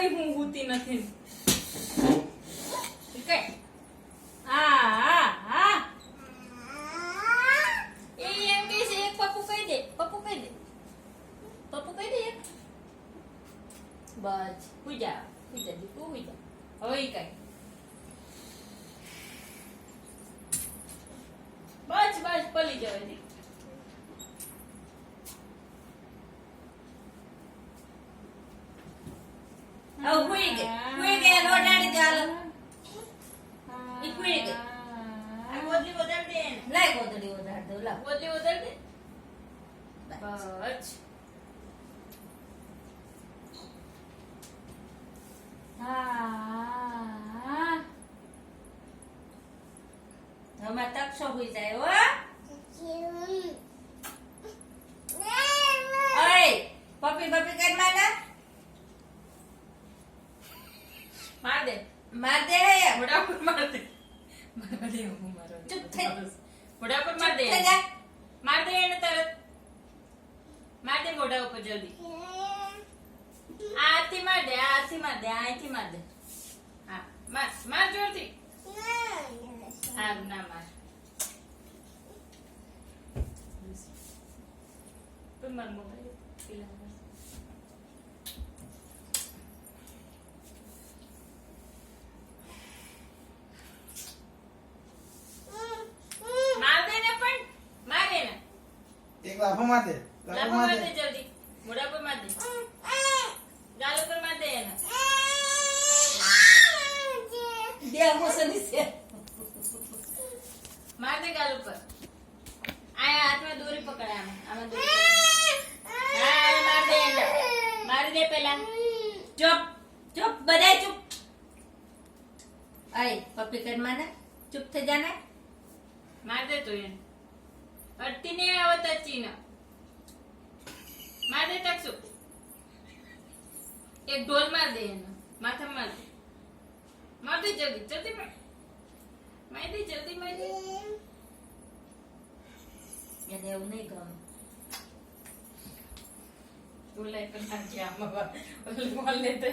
કઈ હું હોતી નથી કઈ હા એ એમ કે છે એક પપ્પુ કહી દે પપ્પુ કહી દે એક બસ હુઈ જા દીકુ હુઈ જા હવે ઈ કઈ બસ પલી જવા દે હવે હુઈ ગઈ લોટાડી દે હાલો ઈ હુઈ ગઈ આ ગોદડી વધાર દે લાય ગોદડી વધાર દે લા ગોદડી વધાર દે બસ હમણાં તકશો હોઈ જાય હો ઓય પપ્પી કર માર દે મોઢા પર માર દે ચૂપ થઈ મોઢા પર માર દે એને તરત માર દે મોઢા ઉપર જલ્દી આથી માર દે અહીંથી માર દે હા માર જોરથી હા ના માર તું માર મોબાઈલ પેલા માર દે ને પણ મારે ને એક લાફો માર દે જલ્દી મોઢા પર માર દે ગાલ ઉપર માર દે એને દે મોસની છે માર દે ગાલ ઉપર આ હાથમાં દોરી પકડ આમાં દોરી હા માર દે એને માર દે પેલા ચૂપ બધાય ચૂપ આય પપ્પી કર માને ચૂપ થઈ જાને માર દે તો એને અટ્ટી ને આવત ચીના માર દે ટકસુ એક ઢોલ માર દે એને માથા માર દે જલ્દી માર દે જલ્દી એને એવું નહીં ગમે બોલાય પણ ના જ્યાં બોલ લે તો